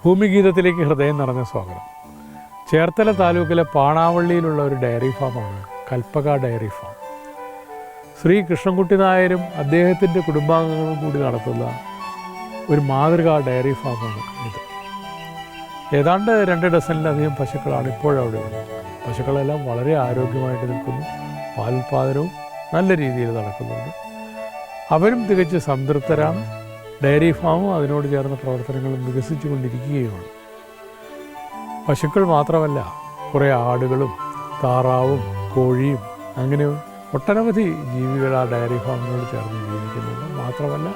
ഭൂമിഗീതത്തിലേക്ക് ഹൃദയം നിറഞ്ഞ സ്വാഗതം. ചേർത്തല താലൂക്കിലെ പാണാവള്ളിയിലുള്ള ഒരു ഡയറി ഫാമാണ് കൽപ്പക ഡയറി ഫാം. ശ്രീ കൃഷ്ണൻകുട്ടി നായരും അദ്ദേഹത്തിൻ്റെ കുടുംബാംഗങ്ങളും കൂടി നടത്തുന്ന ഒരു മാതൃകാ ഡയറി ഫാമാണ് ഇത്. ഏതാണ്ട് 2 ഡസനിലധികം പശുക്കളാണ് ഇപ്പോഴവിടെ ഉള്ളത്. പശുക്കളെല്ലാം വളരെ ആരോഗ്യമായിട്ട് നിൽക്കുന്നു. പാലുൽപാദനവും നല്ല രീതിയിൽ നടക്കുന്നുണ്ട്. അവരും തികച്ച് സംതൃപ്തരാണ്. ഡയറി ഫാമും അതിനോട് ചേർന്ന പ്രവർത്തനങ്ങളും വികസിച്ചു കൊണ്ടിരിക്കുകയുമാണ്. പശുക്കൾ മാത്രമല്ല, കുറേ ആടുകളും താറാവും കോഴിയും അങ്ങനെ ഒട്ടനവധി ജീവികൾ ആ ഡയറി ഫാമിനോട് ചേർന്ന് ജീവിക്കുന്നുണ്ട്. മാത്രമല്ല,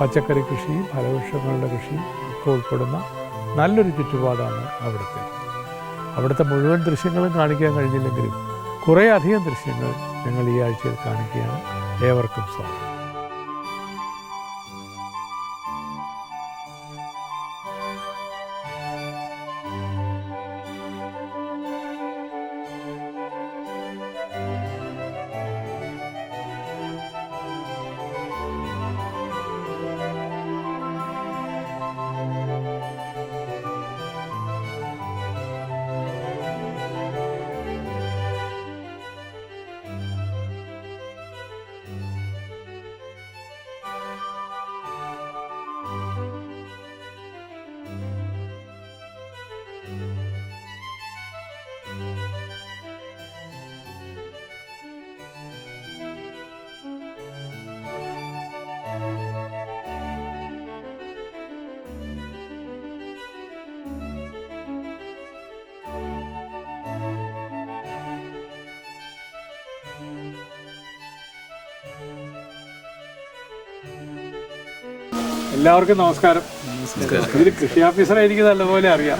പച്ചക്കറി കൃഷിയും ഫലവൃക്ഷങ്ങളുടെ കൃഷിയും ഒക്കെ ഉൾപ്പെടുന്ന നല്ലൊരു ചുറ്റുപാടാണ് അവിടുത്തെ മുഴുവൻ ദൃശ്യങ്ങളും കാണിക്കാൻ കഴിഞ്ഞില്ലെങ്കിലും കുറേ അധികം ദൃശ്യങ്ങൾ ഞങ്ങൾ ഈ ആഴ്ചയിൽ കാണിക്കുകയാണ്. ഏവർക്കും സ്വാഗതം. എല്ലാവർക്കും നമസ്കാരം. ഇതിൽ കൃഷി ഓഫീസറെ എനിക്ക് നല്ലപോലെ അറിയാം.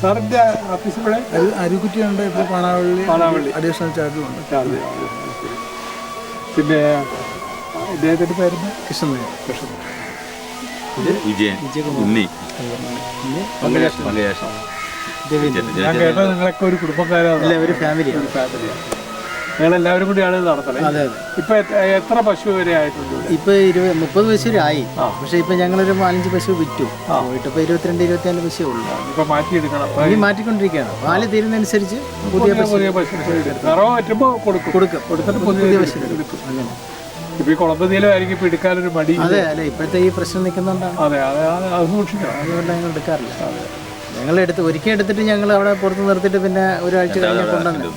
സാറിൻ്റെ ഓഫീസ് ഇവിടെ അരുക്കുറ്റിയുണ്ട്, ഇപ്പോൾ പാണാവള്ളി അഡീഷണൽ ചാർജുണ്ട്. പിന്നെ ഇദ്ദേഹത്തിൻ്റെ പേരുന്ന കൃഷ്ണൻ. ഞാൻ കേട്ടോ നിങ്ങളൊക്കെ ഒരു കുടുംബക്കാരാണ്, ഒരു ഫാമിലിയാണ്. ഞങ്ങളെല്ലാവരും കൂടിയാണ് നടത്തണേ. ഇപ്പൊ എത്ര പശു വരെ ആയിട്ടുണ്ട്? ഇപ്പൊ 30 പശു വരെ ആയി. പക്ഷെ ഇപ്പൊ ഞങ്ങളൊരു 4-5 പശു വിറ്റു പോയിട്ട് ഇപ്പൊ 22-24 പശു ഉള്ളു. ഇപ്പൊ മാറ്റിയെടുക്കണം. ഇനി മാറ്റിക്കൊണ്ടിരിക്കുകയാണ്. പാല് തീരുന്നതനുസരിച്ച് പുതിയ പശു കൊടുത്തിട്ട് പുതിയ പശു എടുക്കും. അങ്ങനെ ഇപ്പൊ ഈ കുളമ്പതിയിലായിരിക്കും ഇപ്പൊ എടുക്കാനൊരു മടി. അതെ അല്ലെ, ഇപ്പോഴത്തെ ഈ പ്രശ്നം നിൽക്കുന്നുണ്ടാണ്. അതെ അതെ, അത് സൂക്ഷിക്കണം. അതുകൊണ്ട് ഞങ്ങൾ എടുക്കാറില്ല. ഞങ്ങൾ ഒരിക്കൽ എടുത്തിട്ട് ഞങ്ങൾ അവിടെ പുറത്ത് നിർത്തിയിട്ട് പിന്നെ ഒരാഴ്ച കഴിഞ്ഞ് കൊണ്ടുവന്നു.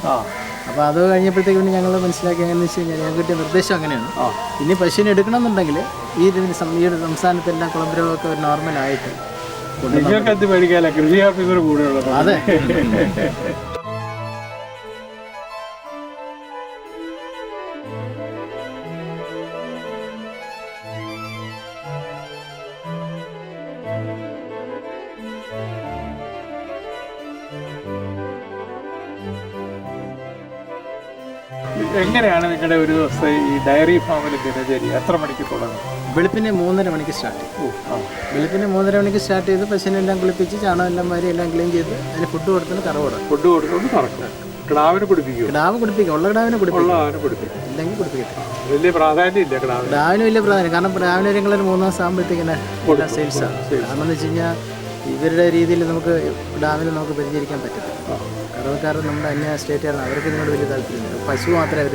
അപ്പോൾ അത് കഴിഞ്ഞപ്പോഴത്തേക്ക് പിന്നെ ഞങ്ങൾ മനസ്സിലാക്കി എങ്ങനെയാണെന്ന് വെച്ച് കഴിഞ്ഞാൽ ഞങ്ങൾക്ക് കിട്ടിയ നിർദ്ദേശം അങ്ങനെയാണ്. ഇനി പശുവിനെ എടുക്കണമെന്നുണ്ടെങ്കിൽ ഈ ഒരു സംസ്ഥാനത്തെല്ലാം കുളമ്പുരമൊക്കെ ഒരു നോർമലായിട്ട് കൃഷി ഓഫീസർ കൂടെ ഉള്ളത്. അതെ. എങ്ങനെയാണ് നിങ്ങളുടെ ഒരു ദിവസം ഈ ഡയറി ഫാമിൽ ദിനചര്യ? എത്ര മണിക്ക് തുടങ്ങും? വെളുപ്പിന് 3:30 മണിക്ക് സ്റ്റാർട്ട് ചെയ്യും. വെളുപ്പിന് 3:30 മണിക്ക് സ്റ്റാർട്ട് ചെയ്ത് പശുവിനെല്ലാം കുളിപ്പിച്ച് ചാണകമെല്ലാം മാരി എല്ലാം ക്ലീൻ ചെയ്ത് അതിന് ഫുഡ് കൊടുത്തിട്ട് കറവോടാം. Food കൊടുത്തോണ്ട് correct കിടാവിനെ കുടിപ്പിക്കും. കിടാവ് കുടിപ്പിക്കും. ഉള്ള കിടാവിനെ കുടിപ്പിക്കും. ഇല്ലെങ്കിൽ കുടിപ്പിക്കത്തില്ല. വലിയ പ്രാധാന്യം ഇല്ല കിടാവിന്. കിടാവിന് വലിയ പ്രാധാന്യം. കാരണം കിടാവിന് ഞങ്ങളൊരു 3 മാസം ആകുമ്പോഴത്തേക്കിനെ സെയിൽസാണ്. കാരണം എന്ന് വെച്ച് കഴിഞ്ഞാൽ ഇവരുടെ രീതിയിൽ നമുക്ക് കിടാവിനെ നമുക്ക് പരിചരിക്കാൻ പറ്റില്ല. കറവക്കാരൻ നമ്മുടെ അന്യ സ്റ്റേറ്റുകാരാണ്. അവർക്ക് ഇതിനോട് വലിയ താല്പര്യമില്ല. പശു മാത്രമേ അവർ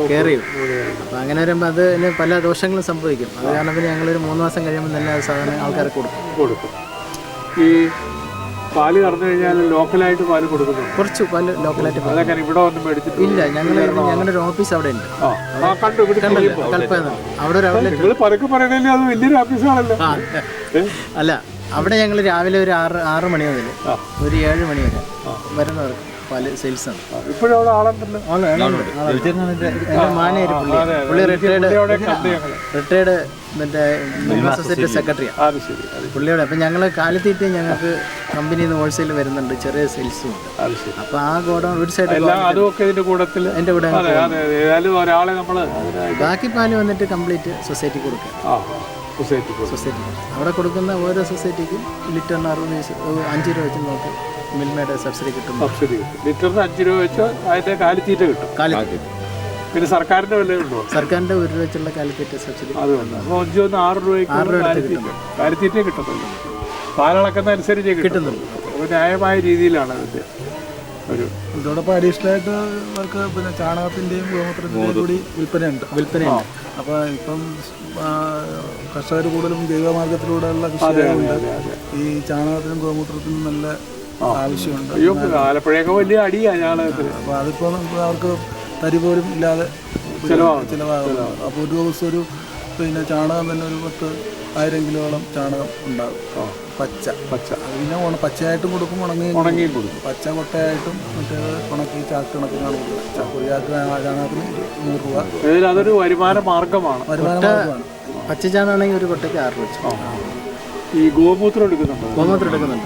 കെയർ ചെയ്യും. അപ്പോൾ അങ്ങനെ വരുമ്പോൾ അതിന് പല ദോഷങ്ങളും സംഭവിക്കും. അത് കാരണം പിന്നെ ഞങ്ങളൊരു 3 മാസം കഴിയുമ്പോൾ തന്നെ സാധനം ആൾക്കാർക്ക് കൊടുക്കും. ഈ പാല് കറന്നു കഴിഞ്ഞാൽ ലോക്കലായിട്ട് പാല് കൊടുക്കുന്നു. കുറച്ച് പാല് ലോക്കലായിട്ട് ഇവിടെ ഒന്നും മേടിച്ചിട്ട് ഇല്ല. ഞങ്ങളുടെ ഒരു ഓഫീസ് അവിടെ ഉണ്ട്. അവിടെ വലിയൊരു ഓഫീസാണല്ലോ. അല്ല, അവിടെ ഞങ്ങൾ രാവിലെ ഒരു 6 മണി മുതൽ ഒരു 7 മണി വരെ വരുന്നവർക്ക് പല സെയിൽസാണ്. ഇപ്പോഴും അവിടെ ആളുണ്ടല്ലോ. മാനേര് പുള്ളി റിട്ടയർഡ് മറ്റേ സൊസൈറ്റി സെക്രട്ടറിയാണ് പുള്ളിയോടെ. അപ്പം ഞങ്ങൾ കാലത്തീറ്റ് ഞങ്ങൾക്ക് കമ്പനിയിൽ നിന്ന് ഹോൾസെയിൽ വരുന്നുണ്ട്, ചെറിയ സെയിൽസും ഉണ്ട്. അപ്പോൾ ആ ഗോഡൗൺ ഒരു സൈഡ് എൻ്റെ കൂടെ. ബാക്കി പാല് വന്നിട്ട് കംപ്ലീറ്റ് സൊസൈറ്റി കൊടുക്കുക. സൊസൈറ്റി അവിടെ കൊടുക്കുന്ന ഓരോ സൊസൈറ്റിക്കും ലിറ്ററിന് 5 രൂപ വെച്ച് നോക്കി മിൽമയുടെ സബ്സിഡി കിട്ടും. ലിറ്ററിന് 5 രൂപ വെച്ച് അതിന്റെ കാലിത്തീറ്റ കിട്ടും. പിന്നെ സർക്കാരിന്റെ വില ഉണ്ടോ? സർക്കാരിന്റെ 1 രൂപ വെച്ചുള്ള കാലിത്തീറ്റ സബ്സിഡി. അത് 5-6 രൂപയ്ക്ക് കാലിത്തീറ്റ കിട്ടത്തുള്ളൂ. പാലളക്കുന്ന അനുസരിച്ച് കിട്ടുന്നുള്ളൂ. അപ്പോൾ ന്യായമായ രീതിയിലാണ് ഇതിൻ്റെ ഒരു. ഇതോടൊപ്പം അഡീഷണൽ ആയിട്ട് അവർക്ക് പിന്നെ ചാണകത്തിൻ്റെയും ഗോമൂത്രത്തിൻ്റെയും കൂടി വിൽപ്പനയുണ്ട്. അപ്പോൾ ഇപ്പം കർഷകർ കൂടുതലും ജൈവമാർഗത്തിലൂടെയുള്ള കൃഷിയായതുകൊണ്ട് ഈ ചാണകത്തിനും ഗോമൂത്രത്തിനും നല്ല ആവശ്യമുണ്ട്. ആലപ്പുഴയൊക്കെ വലിയ അടിയാണ് ചാണകത്തിന്. അപ്പോൾ അതിപ്പോൾ നമുക്ക് അവർക്ക് തരി പോലും ഇല്ലാതെ ചിലവാകും. അപ്പോൾ ഒരു ദിവസം ഒരു പിന്നെ ചാണകം തന്നെ ഒരു 10,000 കിലോളം ചാണകം ഉണ്ടാകും. പച്ച പിന്നെ പച്ചയായിട്ടും കൊടുക്കും, ഉണങ്ങിയും കൊടുക്കും. പച്ച കൊട്ടയായിട്ടും മറ്റേത് ഉണക്കി ചാക്ക് കണക്കിനാണ് കൊടുക്കുക. ഒരു ചാക്ക് ചാണകത്തിന് 100 രൂപ. അതൊരു വരുമാന മാർഗമാണ്. പച്ച ചാണകമാണെങ്കിൽ ഒരു കൊട്ടയ്ക്ക് 6 രൂപ. ഈ ഗോമൂത്രം എടുക്കുന്നുണ്ട്,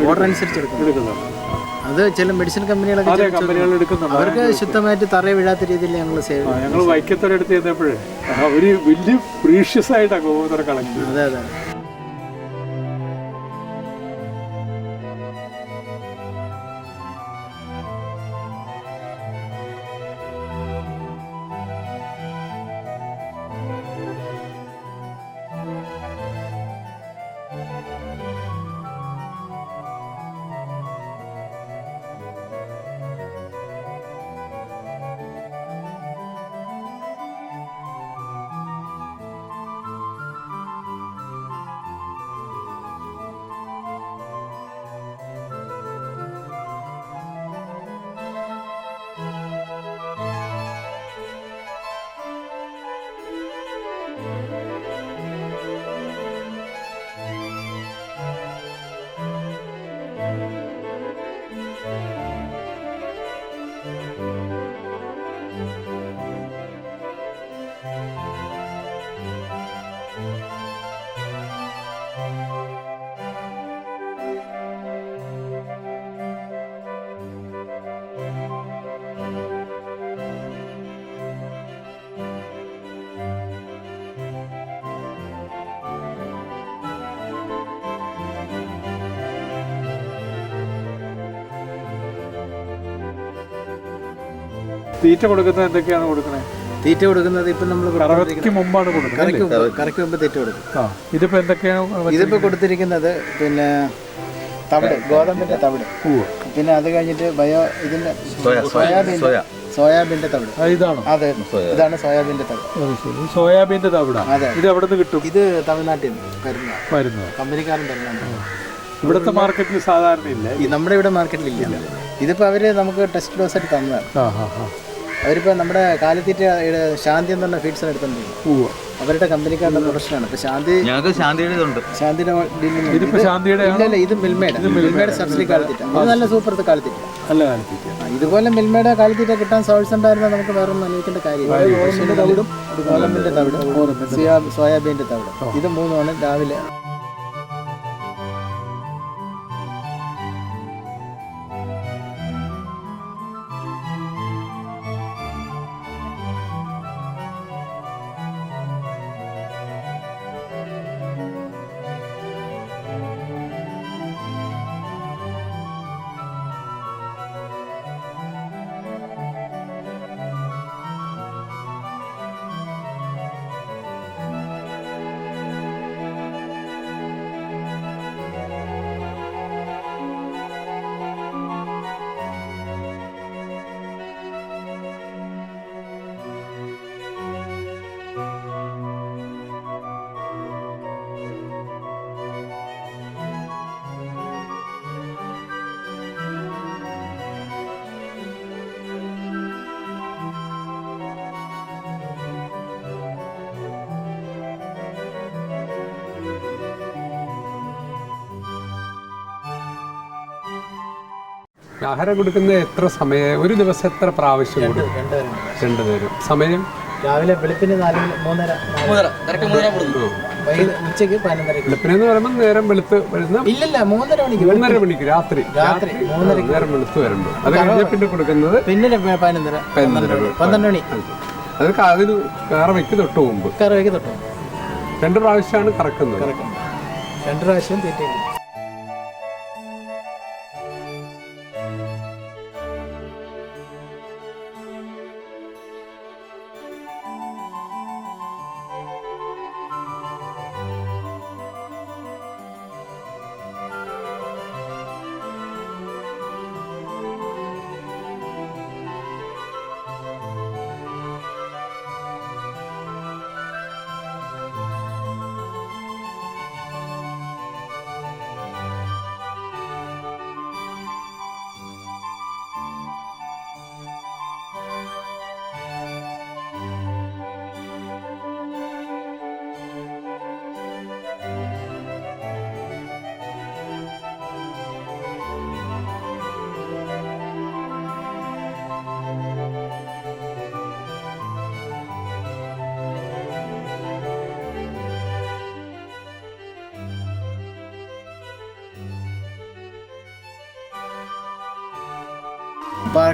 ഓർഡർ അനുസരിച്ച് എടുക്കുന്നുണ്ട്. അത് ചില മെഡിസിൻ കമ്പനികൾ എടുക്കുന്നുണ്ട്. അവർക്ക് ശുദ്ധമായിട്ട് തറ വീഴാത്ത രീതിയിൽ ഞങ്ങൾ സേവ്. ഞങ്ങൾ വൈക്കത്തോടെടുത്ത് ചെന്നപ്പോഴേ ഒരു വലിയ പ്രീഷ്യസ് ആയിട്ടാണ് ഗോമൂത്രം കളക്ട് ചെയ്യുന്നത്. അതെ. തീറ്റ കൊടുക്കുന്നത് എന്തൊക്കെയാണ് കൊടുക്കണേ? തീറ്റ കൊടുക്കുന്നത് ഇപ്പം നമ്മൾ കറവയ്ക്ക് മുമ്പാണ് കൊടുക്കുന്നത്. കറയ്ക്ക് മുമ്പ് തീറ്റ കൊടുക്കും. ഇതിപ്പോൾ എന്തൊക്കെയാണ്? ഇതിപ്പോൾ കൊടുത്തിരിക്കുന്നത് പിന്നെ തവിട്, ഗോതമ്പിൻ്റെ തവിട്. പിന്നെ അത് കഴിഞ്ഞിട്ട് സോയാബീൻ്റെ തവിട്. ഇതാണോ? അതെ, ഇതാണ് സോയാബീൻ്റെ തവിട്. സോയാബീൻ്റെ തവിടാണ്. ഇത് എവിടെ നിന്ന് കിട്ടും? ഇത് തമിഴ്നാട്ടിൽ നിന്ന് വരുന്നത്. കമ്പനിക്കാരൻ തരുന്നുണ്ട്. ഇവിടുത്തെ മാർക്കറ്റിൽ സാധാരണ ഇല്ല. നമ്മുടെ ഇവിടെ മാർക്കറ്റിൽ ഇല്ല. ഇതിപ്പോൾ അവർ നമുക്ക് ടെസ്റ്റ് ഡോസ് ആയിട്ട് തന്നതാണ്. അവരിപ്പോൾ നമ്മുടെ കാലിത്തീറ്റ ശാന്തി എന്ന് പറഞ്ഞ ഫീഡ്സിന് എടുത്തിട്ടുണ്ട്. അവരുടെ കമ്പനിക്കാരുടെ പ്രൊഡക്ഷനാണ്. ഇപ്പോൾ ശാന്തിയുടെ ഇത് മിൽമയുടെ സബ്സിഡി കാലിത്തീറ്റ. ഇത് നല്ല സൂപ്പർ കാലിത്തീറ്റ. ഇതുപോലെ മിൽമയുടെ കാലിത്തീറ്റ കിട്ടാൻ സോഴ്സ് ഉണ്ടായിരുന്നാൽ നമുക്ക് വേറെ ഒന്നും അനുഭവിക്കേണ്ട കാര്യമില്ല. ഗോതമ്പിൻ്റെ തവിട്, സോയാബീൻ്റെ തവിട്, ഇത് മൂന്നുമാണ് രാവിലെ. ആഹാരം കൊടുക്കുന്ന എത്ര സമയം, ഒരു ദിവസം എത്ര പ്രാവശ്യം കൊടുക്കും? 2 നേരം. സമയം രാവിലെ വെളുപ്പിന് 3:30, ഉച്ചയ്ക്ക് 11:30. വെളുപ്പിനെന്ന് പറയുമ്പോൾ നേരം വെളുത്ത് വരുന്ന 3:30 മണിക്ക് രാത്രി നേരം വെളുത്ത് വരുമ്പോൾ അത് കഴിഞ്ഞ പിന്നെ കൊടുക്കുന്നത് പിന്നെ 12 മണി. അത് അതിന് കറവയ്ക്ക് തൊട്ട് മുമ്പ് 2 പ്രാവശ്യമാണ് കറക്കുന്നത്. 2 പ്രാവശ്യം തീറ്റ.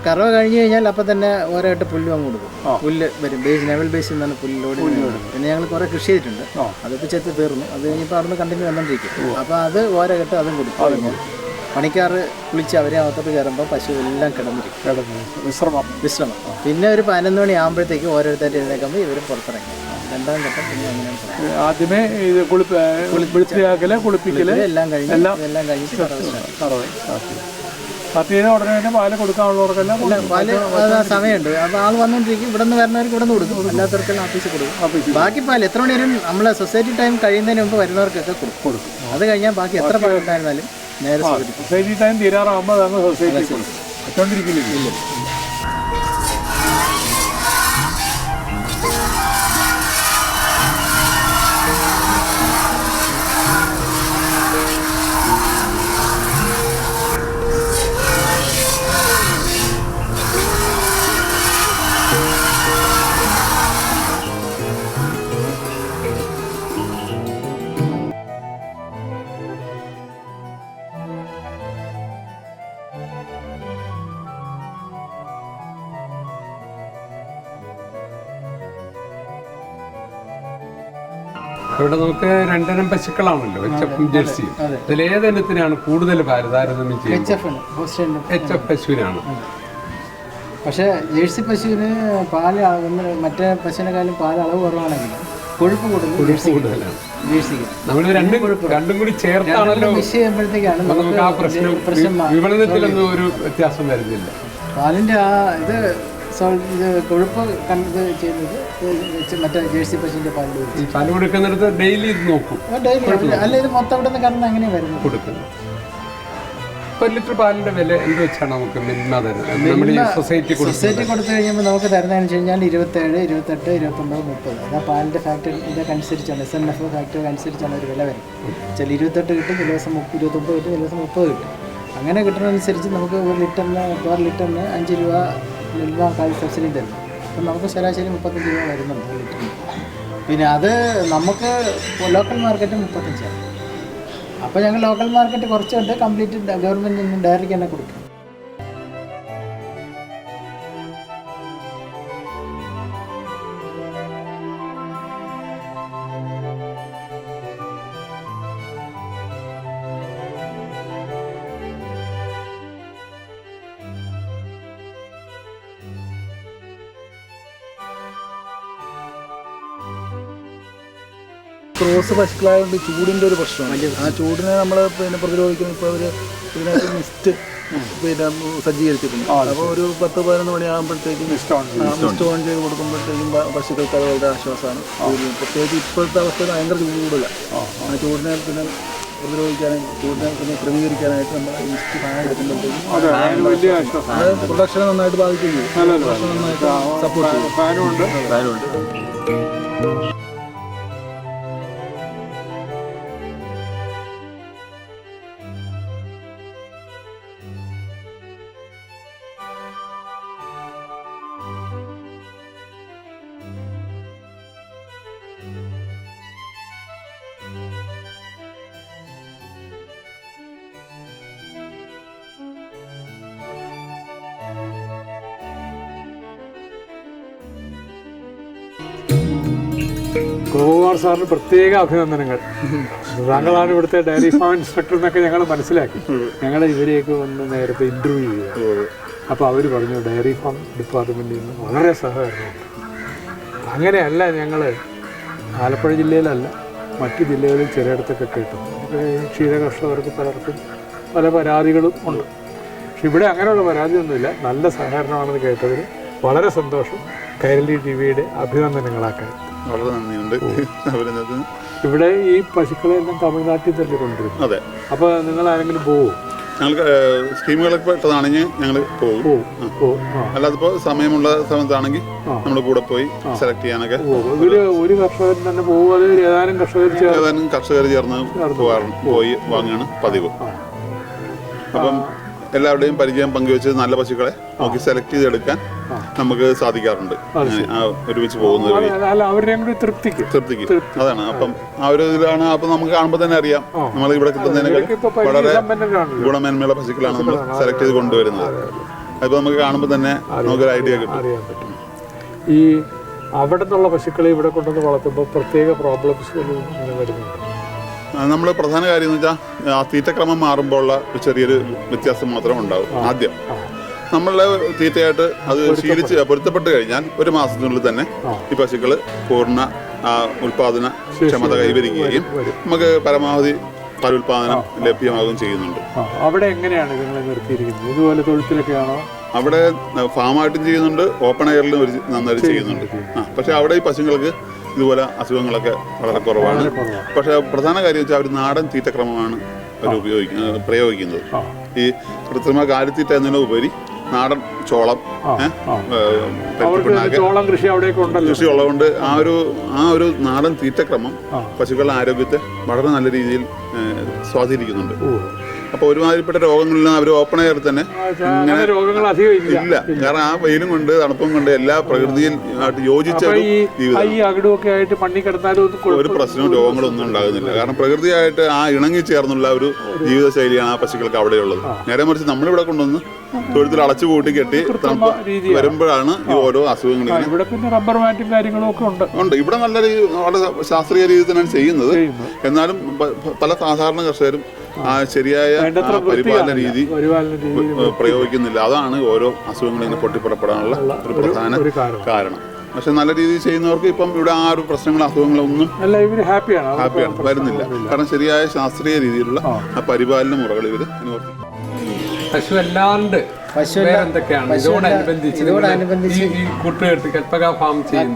കറവ കഴിഞ്ഞ് കഴിഞ്ഞാൽ അപ്പം തന്നെ ഓരോട്ട് പുല്ല് അങ്ങ് കൊടുക്കും. പുല്ല് വരും, ലെവൽ ബേസിൽ നിന്നാണ് പുല്ലോട്. പിന്നെ ഞങ്ങൾ കുറേ കൃഷി ചെയ്തിട്ടുണ്ട്, അതിപ്പോൾ ചെത്ത് തീർന്നു. അത് കഴിഞ്ഞപ്പോൾ അവിടെ നിന്ന് കണ്ടിന്യൂ വന്നുകൊണ്ടിരിക്കും. അപ്പോൾ അത് ഓരോ കെട്ട് അതും കൊടുക്കും. പണിക്കാർ കുളിച്ച് അവരെ അകത്തോട്ട് കയറുമ്പോൾ പശു എല്ലാം കിടന്നിരിക്കും, വിശ്രമം. പിന്നെ ഒരു 11 മണി ആകുമ്പോഴത്തേക്ക് ഓരോരുത്തരുടെ എഴുന്നേക്കുമ്പോൾ ഇവർ പുറത്തിറങ്ങി. രണ്ടാം ഘട്ടം പിന്നെ അങ്ങനെ ആദ്യമേ ഇത് വൃത്തിയാക്കല്, കുളിപ്പിക്കല് എല്ലാം കഴിഞ്ഞ് പത്തിനെ ഉടനെ തന്നെ പാല് കൊടുക്കാനുള്ളവർക്കെല്ലാം പാല് സമയമുണ്ട്. അപ്പോൾ ആൾ വന്നുകൊണ്ടിരിക്കും. ഇവിടെ നിന്ന് വരുന്നവർക്ക് ഇവിടെ നിന്ന് കൊടുക്കും, അല്ലാത്തവർക്കെല്ലാം ഓഫീസിൽ കൊടുക്കും. ബാക്കി പാല് എത്ര മണി വരും നമ്മളെ സൊസൈറ്റി ടൈം കഴിയുന്നതിന് മുമ്പ് വരുന്നവർക്കൊക്കെ കൊടുക്കും. അത് കഴിഞ്ഞാൽ ബാക്കി എത്ര പാൽ ഉണ്ടായിരുന്നാലും നേരെ സൊസൈറ്റി ടൈം തീരാറാകുമ്പോൾ അതങ്ങ് സൊസൈറ്റി കൊടുക്കും. വെച്ചോണ്ടിരിക്കില്ല. ഇവിടെ നമുക്ക് 2 ഇനം പശുക്കളാണല്ലോ, HF ജേഴ്സിയും. ഇതിലേതിനത്തിനാണ് കൂടുതൽ പാല് താരതമ്യം ചെയ്യുന്നത്? HF പശുവിനാണ്. പക്ഷേ ജേഴ്സി പശുവിന് പാല് മറ്റേ പശുവിനെക്കാളും പാൽ അളവ് കുറവാണെങ്കിൽ കൊഴുപ്പ് കൂടുതലാണ് ജേഴ്സിക്ക്. നമ്മൾ രണ്ടും കൂടി ചേർത്താണല്ലോ മിക്സ് ചെയ്യുമ്പോഴത്തേക്കാണ് നമുക്ക് ആ പ്രശ്നം വിപണനത്തിലൊന്നും ഒരു വ്യത്യാസം വരുന്നില്ല. പാലിൻ്റെ ഇത് കൊഴുപ്പ് കണ്ടത് ചെയ്യുന്നത് മറ്റേ ജേഴ്സി പശുവിൻ്റെ പാല് കൊടുക്കുന്നിടത്ത് ഡെയിലി ഇത് നോക്കും. അല്ല, ഇത് മൊത്തം ഇവിടെ നിന്ന് കറന്ന് അങ്ങനെ വരുന്നു കൊടുക്കുന്നു. 1 ലിറ്റർ പാലിന്റെ വില എന്ത് വെച്ചാണ് നമുക്ക് മിൽമ തരുന്നത്? നമ്മൾ ഈ സൊസൈറ്റി കൊടുത്തു കഴിയുമ്പോൾ നമുക്ക് തരുന്നതെന്ന് വെച്ച് കഴിഞ്ഞാൽ 27, 28, 29, 30. അതാ പാലിൻ്റെ ഫാക്ടറി ഇതൊക്കെ അനുസരിച്ചാണ്, SNF ഫാക്ടറി അനുസരിച്ചാണ് ഒരു വില വരുന്നത്. ചില 28 കിട്ടും, ചില ദിവസം 29 കിട്ടും, ചില ദിവസം 30 കിട്ടും. അങ്ങനെ കിട്ടുന്നതനുസരിച്ച് നമുക്ക് ഒരു ലിറ്ററിന് 5 രൂപ മിൽമ കാര്യം സബ്സിഡി തരുന്നു. അപ്പം നമുക്ക് ശരാശരി 35 രൂപ വരുന്നുണ്ട് ഒരു ലിറ്ററിന്. പിന്നെ അത് നമുക്ക് ലോക്കൽ മാർക്കറ്റ് 35. അപ്പോൾ ഞങ്ങൾ ലോക്കൽ മാർക്കറ്റ് കുറച്ചുണ്ട്, കംപ്ലീറ്റ് ഗവൺമെൻറ്റിന് ഡയറിക്ക് തന്നെ കൊടുക്കും. ക്രോസ് പശുക്കളായതുകൊണ്ട് ചൂടിൻ്റെ ഒരു പ്രശ്നമാണ്. ആ ചൂടിനെ നമ്മൾ പ്രതിരോധിക്കുന്ന ഇപ്പോൾ അവർ ഇതിനകത്ത് മിസ്റ്റ് സജ്ജീകരിച്ചിട്ടുണ്ട്. അപ്പോൾ ഒരു 10-11 മണിയാകുമ്പോഴത്തേക്കും മിസ്റ്റ് ഓൺ ചെയ്ത് കൊടുക്കുമ്പോഴത്തേക്കും പശുക്കൾക്ക് അത് വളരെ ആശ്വാസമാണ്. പ്രത്യേകിച്ച് ഇപ്പോഴത്തെ അവസ്ഥയിൽ ഭയങ്കര ചൂട് കൂടുതലാണ്. ആ ചൂടിനെ ചൂടിനെ ക്രമീകരിക്കാനായിട്ട് നമ്മൾ മിസ്റ്റ് സാധനം എടുക്കുമ്പോഴത്തേക്കും അത് പ്രൊഡക്ഷനെ നന്നായിട്ട് ബാധിക്കുകയും ചെയ്യും. പ്രൊഡക്ഷൻ നന്നായിട്ട് സപ്പോർട്ട് ചെയ്യും. ഫാനുണ്ട്. ഗോപകുമാർ സാറിന് പ്രത്യേക അഭിനന്ദനങ്ങൾ. താങ്കളാണ് ഇവിടുത്തെ ഡയറി ഫാം ഇൻസ്പെക്ടർ എന്നൊക്കെ ഞങ്ങൾ മനസ്സിലാക്കി. ഞങ്ങൾ ഇവരെയൊക്കെ വന്ന് നേരത്തെ ഇൻ്റർവ്യൂ ചെയ്തു. അപ്പോൾ അവർ പറഞ്ഞു ഡയറി ഫാം ഡിപ്പാർട്ട്മെൻറ്റിൽ നിന്ന് വളരെ സഹകരണമുണ്ട്. അങ്ങനെയല്ല, ഞങ്ങൾ ആലപ്പുഴ ജില്ലയിലല്ല, മറ്റു ജില്ലകളിൽ ചിലയിടത്തൊക്കെ കേട്ടു. ക്ഷീര കർഷകർക്ക് പലർക്കും പല പരാതികളും ഉണ്ട്. പക്ഷെ ഇവിടെ അങ്ങനെയുള്ള പരാതിയൊന്നുമില്ല. നല്ല സഹകരണമാണെന്ന് കേട്ടതിൽ വളരെ സന്തോഷം. കൈരളി ടിവിയുടെ അഭിനന്ദനങ്ങളാക്കാൻ വളരെ നന്ദിയുണ്ട്. ഇവിടെ ഈ പശുക്കളെല്ലാം തമിഴ്നാട്ടിൽ തന്നെ കൊണ്ടുവരും. അതെ. അപ്പോൾ നിങ്ങൾ ആരെങ്കിലും പോകും? ഞങ്ങൾക്ക് സ്കീമുകളൊക്കെ പെട്ടതാണെങ്കിൽ ഞങ്ങൾ പോകും. അല്ലാതെ ഇപ്പോൾ സമയമുള്ള സമയത്താണെങ്കിൽ നമ്മൾ കൂടെ പോയി സെലക്ട് ചെയ്യാനൊക്കെ ഒരു കർഷകൻ തന്നെ പോകും. അത് ഏതാനും കർഷകർ ചേർന്ന് പോയി വാങ്ങുകയാണ് പതിവ്. അപ്പം എല്ലാവരുടെയും പരിചയം പങ്കുവെച്ച് നല്ല പശുക്കളെ നോക്കി സെലക്ട് ചെയ്തെടുക്കാൻ നമുക്ക് സാധിക്കാറുണ്ട്. ഒരുമിച്ച് പോകുന്നത് വഴി തൃപ്തിക്ക് അതാണ്. അപ്പം ആ ഒരു ഇതിലാണ്. അപ്പം നമുക്ക് കാണുമ്പോൾ തന്നെ അറിയാം നമ്മൾ ഇവിടെ കിട്ടുന്നതിനേക്കാൾ വളരെ ഗുണമേന്മയുള്ള പശുക്കളാണ് നമ്മൾ സെലക്ട് ചെയ്ത് കൊണ്ടുവരുന്നത്. അതിപ്പോൾ നമുക്ക് കാണുമ്പോൾ തന്നെ നമുക്കൊരു ഐഡിയ കിട്ടും. അറിയാൻ പറ്റും. ഈ അവിടെ നിന്നുള്ള പശുക്കളെ ഇവിടെ കൊണ്ടുവന്ന് വളർത്തുമ്പോൾ പ്രത്യേക പ്രോബ്ലംസ് ഇങ്ങനെ വരുന്നുണ്ട്. നമ്മൾ പ്രധാന കാര്യം എന്ന് വെച്ചാൽ ആ തീറ്റക്രമം മാറുമ്പോൾ ഉള്ള ചെറിയൊരു വ്യത്യാസം മാത്രം ഉണ്ടാവും. ആദ്യം നമ്മളുടെ തീറ്റയായിട്ട് അത് ശീലിച്ച് പൊരുത്തപ്പെട്ട് കഴിഞ്ഞാൽ 1 മാസത്തിനുള്ളിൽ തന്നെ ഈ പശുക്കൾ പൂർണ്ണ ഉൽപാദന ക്ഷമത കൈവരിക്കുകയും നമുക്ക് പരമാവധി പാലുൽപാദനം ലഭ്യമാകുകയും ചെയ്യുന്നുണ്ട്. അവിടെ എങ്ങനെയാണ് നിങ്ങൾ നിർത്തിയിരിക്കുന്നത്? ഇതുപോലെ തൊഴുത്തിലൊക്കെയാണോ? അവിടെ ഫാമായിട്ടും ചെയ്യുന്നുണ്ട്, ഓപ്പൺ എയറിലും നന്നായിട്ട് ചെയ്യുന്നുണ്ട്. പക്ഷെ അവിടെ ഈ പശുക്കൾക്ക് ഇതുപോലെ അസുഖങ്ങളൊക്കെ വളരെ കുറവാണ്. പക്ഷെ പ്രധാന കാര്യം വെച്ചാൽ അവർ നാടൻ തീറ്റക്രമമാണ് അവർ പ്രയോഗിക്കുന്നത്. ഈ കൃത്രിമ കാലിത്തീറ്റ എന്നതിനുപരി നാടൻ ചോളം, കൃഷി ഉള്ളതുകൊണ്ട് ആ ഒരു നാടൻ തീറ്റക്രമം പശുക്കളുടെ ആരോഗ്യത്തെ വളരെ നല്ല രീതിയിൽ സ്വാധീനിക്കുന്നുണ്ട്. അപ്പോൾ ഒരുമാതിരിപ്പെട്ട രോഗങ്ങളിൽ അവർ ഓപ്പൺ എയർ തന്നെ ഇല്ല. കാരണം ആ വെയിലും കൊണ്ട് തണുപ്പും കൊണ്ട് എല്ലാ പ്രകൃതിയിൽ യോജിച്ച ഒരു പ്രശ്നവും രോഗങ്ങളും ഒന്നും ഉണ്ടാകുന്നില്ല. കാരണം പ്രകൃതിയായിട്ട് ആ ഇണങ്ങി ചേർന്നുള്ള ഒരു ജീവിതശൈലിയാണ് ആ പശുക്കൾക്ക് അവിടെയുള്ളത്. നേരെ മറിച്ച് നമ്മളിവിടെ കൊണ്ടുവന്ന് തൊഴുത്തിൽ അടച്ചു കൂട്ടി കെട്ടി വരുമ്പോഴാണ് ഈ ഓരോ അസുഖങ്ങളും. ഉണ്ട് ഇവിടെ നല്ല വളരെ ശാസ്ത്രീയ രീതിയിൽ തന്നെയാണ് ചെയ്യുന്നത്. എന്നാലും പല സാധാരണ കർഷകരും ആ ശരിയായ പരിപാലന രീതി പ്രയോഗിക്കുന്നില്ല. അതാണ് ഓരോ അസുഖങ്ങളും ഇങ്ങനെ പൊട്ടിപ്പുറപ്പെടാനുള്ള ഒരു പ്രധാന കാരണം. പക്ഷെ നല്ല രീതിയിൽ ചെയ്യുന്നവർക്ക് ഇപ്പം ഇവിടെ ആ ഒരു പ്രശ്നങ്ങളും അസുഖങ്ങളൊന്നും ഹാപ്പിയാണ് വരുന്നില്ല. കാരണം ശരിയായ ശാസ്ത്രീയ രീതിയിലുള്ള ആ പരിപാലന മുറകൾ ഇവർ അനുവർത്തിക്കും. പശു അല്ലാണ്ട്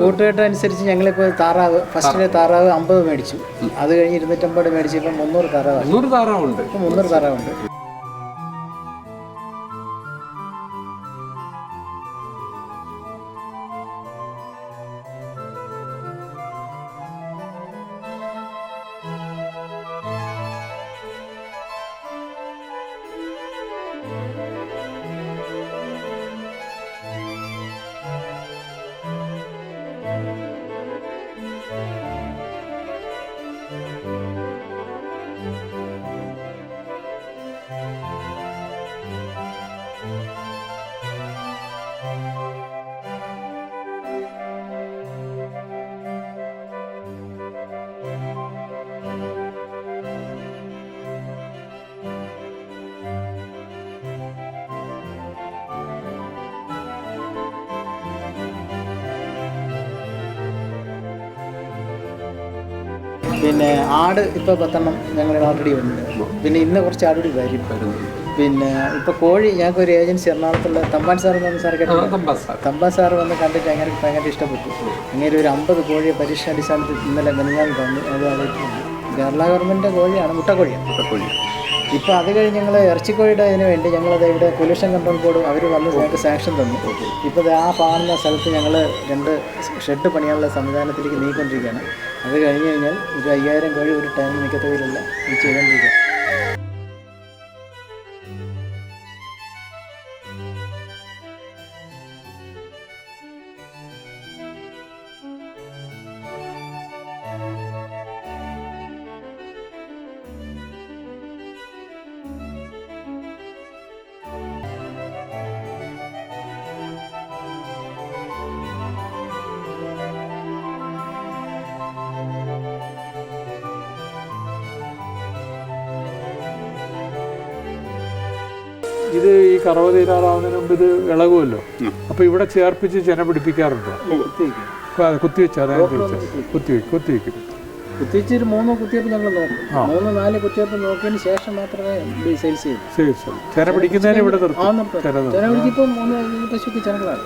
കൂട്ടുകെട്ട് അനുസരിച്ച് ഞങ്ങളിപ്പോൾ താറാവ് ഫസ്റ്റിലെ താറാവ് 50 മേടിച്ചു. അത് കഴിഞ്ഞ് 250 മേടിച്ചു. ഇപ്പം 300 താറാവുണ്ട്. 300 താറാവുണ്ട്. പിന്നെ ആട് ഇപ്പോൾ 10 എണ്ണം ഞങ്ങൾ ഓൾറെഡി ഉണ്ട്. പിന്നെ ഇന്ന് കുറച്ച് ആട് കൂടി വരും. പിന്നെ ഇപ്പോൾ കോഴി ഞങ്ങൾക്ക് ഒരു ഏജൻസി എറണാകുളത്തുള്ള തമ്പാൻ സാർ എന്ന് പറഞ്ഞ സാർ കേട്ടോ. തമ്പാൻ സാർ വന്ന് കണ്ടിട്ട് ഞങ്ങൾക്ക് ഭയങ്കര ഇഷ്ടപ്പെട്ടു. അങ്ങനെ ഒരു 50 കോഴിയെ പരീക്ഷണാടിസ്ഥാനത്തിൽ ഇന്നലെ മെനഞ്ഞാന്ന് തന്നു. അത് ആളായിട്ടുണ്ട്. കേരള ഗവൺമെൻറ്റിൻ്റെ കോഴിയാണ്, മുട്ടക്കോഴി. ഇപ്പോൾ അത് കഴിഞ്ഞ് ഞങ്ങൾ ഇറച്ചിക്കോഴിയുടെ അതിന് വേണ്ടി ഞങ്ങളത് ഇവിടെ പൊല്യൂഷൻ കൺട്രോൾ ബോർഡും അവർ വന്ന് ഞങ്ങൾക്ക് സാങ്ഷൻ തന്നു. ഇപ്പോൾ ആ കാണുന്ന സ്ഥലത്ത് ഞങ്ങൾ 2 ഷെഡ് പണിയാനുള്ള സംവിധാനത്തിലേക്ക് നീക്കൊണ്ടിരിക്കുകയാണ്. അത് കഴിഞ്ഞ് കഴിഞ്ഞാൽ ഒരു 5000 കോഴി ഒരു ടൈം നിൽക്കത്തതിലുള്ള ഇത് ചെയ്തുകൊണ്ടിരിക്കുക. ഇത് ഈ കറവ തീരാറാവുന്നതിന് മുമ്പ് ഇത് ഇളകുമല്ലോ. അപ്പൊ ഇവിടെ ചേർപ്പിച്ച് ചെന പിടിപ്പിക്കാറുണ്ടോ? കുത്തിവെച്ച് അതായത് കുത്തിവെക്കും. കുത്തിവെച്ച് ഒരു 3 കുത്തിവെപ്പ് ഞങ്ങൾ നോക്കും. 3-4 കുത്തിവെപ്പ് നോക്കിയതിന് ശേഷം മാത്രമേ സെയിൽസ് ചെയ്യൂ. ചെന പിടിക്കുന്നതിന് ഇവിടെ നിർത്തും. ചെന പിടിച്ചിപ്പോൾ 3 പശുക്ക് ചെനകളാണ്.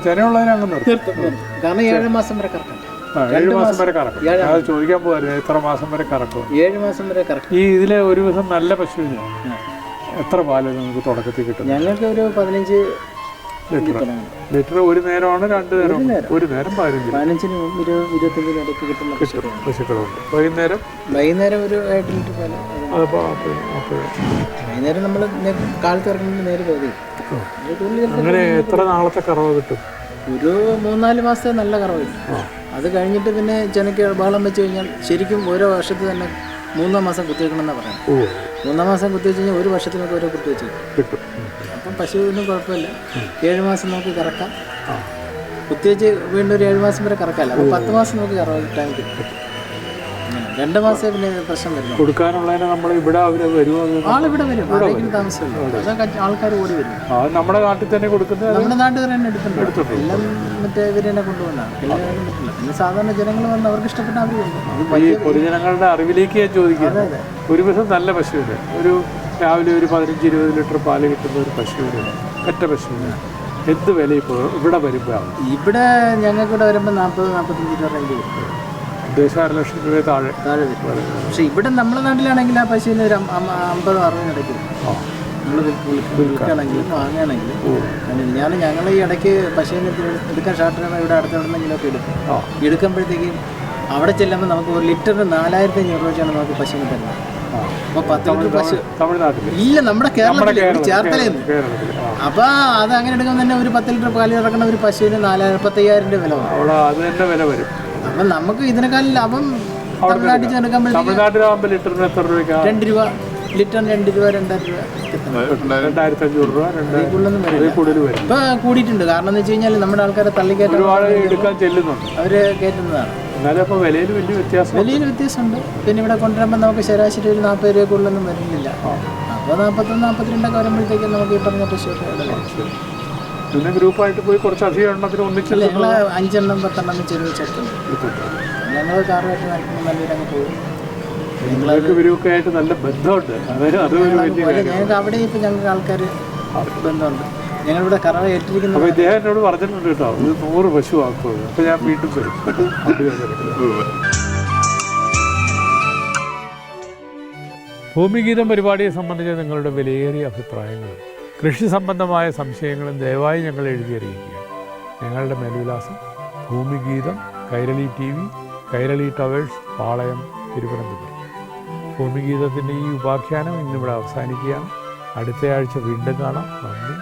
ചെനയുള്ളതിനെ അങ്ങ് നിർത്തും. കാരണം 7 മാസം വരെ കറക്കണം. 7 മാസം വരെ കറക്കും. അത് ചോദിക്കാൻ പോകായിരുന്നു, എത്ര മാസം വരെ കറക്കും? 7 മാസം വരെ കറക്കും. ഈ ഇതിലെ ഒരു ദിവസം നല്ല പശുവിന് എത്ര പാല് നമുക്ക് തുടക്കത്തിൽ കിട്ടും? ഞങ്ങൾക്ക് ഒരു 15 ലിറ്റർ ഒരു നേരമാണ്, 2 നേരം? ഒരു നേരം 15-നും 20-25 ഇടയ്ക്ക് കിട്ടുന്ന പശുക്കളുണ്ട്. വൈകുന്നേരം ഒരു 8 ലിറ്റർ പാല്. വൈകുന്നേരം നമ്മൾ കാലത്ത് ഇറങ്ങുമ്പോൾ നേരെ പോയി. അങ്ങനെ എത്ര നാളത്തെ കറവ കിട്ടും? ഒരു 3-4 മാസത്തെ നല്ല കറവ കിട്ടും. അത് കഴിഞ്ഞിട്ട് പിന്നെ ചെനയ്ക്ക് ബഹളം വെച്ച് കഴിഞ്ഞാൽ ശരിക്കും ഓരോ വർഷത്തിൽ തന്നെ മൂന്നാം മാസം കുത്തിവെക്കണമെന്നാണ് പറയുന്നത്. 3 മാസം കുത്തിവെച്ച് കഴിഞ്ഞാൽ 1 വർഷത്തിനൊക്കെ ഓരോ കുത്തിവെച്ച് കിട്ടും. അപ്പം പശുവിനും കുഴപ്പമില്ല. 7 മാസം നമുക്ക് കറക്കാം. കുത്തിവെച്ച് വീണ്ടും ഒരു 7 മാസം വരെ കറക്കാമല്ലോ. അപ്പോൾ 10 മാസം നമുക്ക് ടൈം കിട്ടും. 2 മാസം പിന്നെ പ്രശ്നം വരുന്നു. കൊടുക്കാനുള്ളതിനെ നമ്മൾ ഇവിടെ അവർ വരുമോ? ആളിവിടെ വരും, ആരെങ്കിലും താമസമില്ല. അതൊക്കെ ആൾക്കാർ ഓടി വരും. നമ്മുടെ നാട്ടിൽ തന്നെ കൊടുക്കുന്നത് നമ്മുടെ നാട്ടുകാർ തന്നെ എടുത്തിട്ടുണ്ട്. എല്ലാം മറ്റേ ഇവർ തന്നെ കൊണ്ടുപോകുന്നതാണ്. എല്ലാവരും പറ്റില്ല. പിന്നെ സാധാരണ ജനങ്ങൾ വന്ന് അവർക്ക് ഇഷ്ടപ്പെട്ട അവർ കൊണ്ടുപോകും. ഈ പൊതുജനങ്ങളുടെ അറിവിലേക്ക് ഞാൻ ചോദിക്കുന്നത്, ഒരു ദിവസം നല്ല പശുവിന് രാവിലെ ഒരു 15-20 ലിറ്റർ പാല് കിട്ടുന്ന ഒരു പശുവിന്, ഒറ്റ പശുവിന് എന്ത് വില ഇപ്പോൾ ഇവിടെ വരുമ്പോഴാണ്? ഇവിടെ ഞങ്ങൾക്കിവിടെ വരുമ്പോൾ 40-45 രൂപ റേഞ്ച് വരും. ഉദ്ദേശം 1 ലക്ഷം രൂപ താഴെ വരും. പക്ഷെ ഇവിടെ നമ്മുടെ നാട്ടിലാണെങ്കിൽ ആ പശുവിന് ഒരു 50-60 ഇടയ്ക്ക് നമ്മൾ വിൽക്കുകയാണെങ്കിലും വാങ്ങുകയാണെങ്കിലും ഞങ്ങൾ ഈ ഇടയ്ക്ക് പശുവിന് എടുക്കാൻ ഷാർട്ടിന് ഇവിടെ അടുത്തെവിടെന്നെങ്കിലൊക്കെ എടുക്കുമ്പോഴത്തേക്കും അവിടെ ചെല്ലുമ്പോൾ നമുക്ക് 1 ലിറ്ററിന് 4500 രൂപ വെച്ചാണ് നമുക്ക് പശുവിന് തരുന്നത്. അപ്പോൾ 10 ലിറ്റർ പശു ഇല്ല, നമ്മുടെ കേരളത്തിൽ ചേർത്തലയിൽ നിന്ന്. അപ്പോൾ അത് അങ്ങനെ എടുക്കുമ്പോൾ തന്നെ ഒരു 10 ലിറ്റർ പാല് ഇറക്കുന്ന ഒരു പശുവിന് 45,000 രൂപ വില വരും. അപ്പം നമുക്ക് ഇതിനേക്കാൾ ലാഭം തമിഴ്നാട്ടിൽ തമിഴ്നാട്ടിലാകുമ്പോൾ ലിറ്ററിന് എത്ര രൂപ? 2 രൂപ ലിറ്ററിന് 2 രൂപ 2,500 രൂപ കൂടുതൽ വരും. ഇപ്പൊ കൂടിയിട്ടുണ്ട്. കാരണം എന്ന് വെച്ച് കഴിഞ്ഞാൽ നമ്മുടെ ആൾക്കാരെ തള്ളിക്കയറ്റാൻ ഒരുപാട് എടുക്കാൻ ചെല്ലുന്നുണ്ട്, അവര് കയറ്റുന്നതാണ്. എന്നാലും അപ്പോൾ വിലയിൽ വലിയ വ്യത്യാസമുണ്ട്. പിന്നെ ഇവിടെ കൊണ്ടുവരുമ്പോൾ നമുക്ക് ശരാശരി ഒരു 40 രൂപ കൂടുതലൊന്നും വരുന്നില്ല. അപ്പോൾ 41-42 വരുമ്പോഴത്തേക്കും നമുക്ക് ഈ പറഞ്ഞ പശുവൊക്കെ പിന്നെ ഗ്രൂപ്പായിട്ട് പോയി കുറച്ചധികം എണ്ണത്തിന് ഒന്നിച്ചല്ലേ? ഞങ്ങൾ 5 എണ്ണം 10 എണ്ണം ചെറിയ വെച്ചിട്ടുണ്ട്. ഞങ്ങൾ കാറുമായിട്ട് നടക്കുമ്പോൾ നല്ലൊരങ്ങ് പോകും. നിങ്ങൾക്ക് ഇവരൊക്കെ ആയിട്ട് നല്ല ബന്ധമുണ്ട്. ഞങ്ങൾക്ക് അവിടെ ഇപ്പം ഞങ്ങൾക്ക് ആൾക്കാർ ബന്ധമുണ്ട്. ഞങ്ങളിവിടെ കറവ ഏറ്റിരിക്കുന്നത്. അപ്പോൾ ഇദ്ദേഹം എന്നോട് പറഞ്ഞിട്ടുണ്ട് കേട്ടോ, ഇത് 100 പശു ആക്കുള്ളൂ. അപ്പോൾ ഞാൻ വീട്ടിൽ വരും. ഭൂമിഗീതം പരിപാടിയെ സംബന്ധിച്ച് നിങ്ങളുടെ വിലയേറിയ അഭിപ്രായങ്ങളും കൃഷി സംബന്ധമായ സംശയങ്ങളും ദയവായി ഞങ്ങൾ എഴുതി അറിയിക്കുക. ഞങ്ങളുടെ മേൽവിലാസം ഭൂമിഗീതം, കൈരളി TV, കൈരളി ടവേഴ്സ്, പാളയം, തിരുവനന്തപുരം. ഭൂമിഗീതത്തിൻ്റെ ഈ ഉപാഖ്യാനം ഇന്നിവിടെ അവസാനിക്കുകയാണ്. അടുത്തയാഴ്ച വീണ്ടും കാണാം. നന്ദി.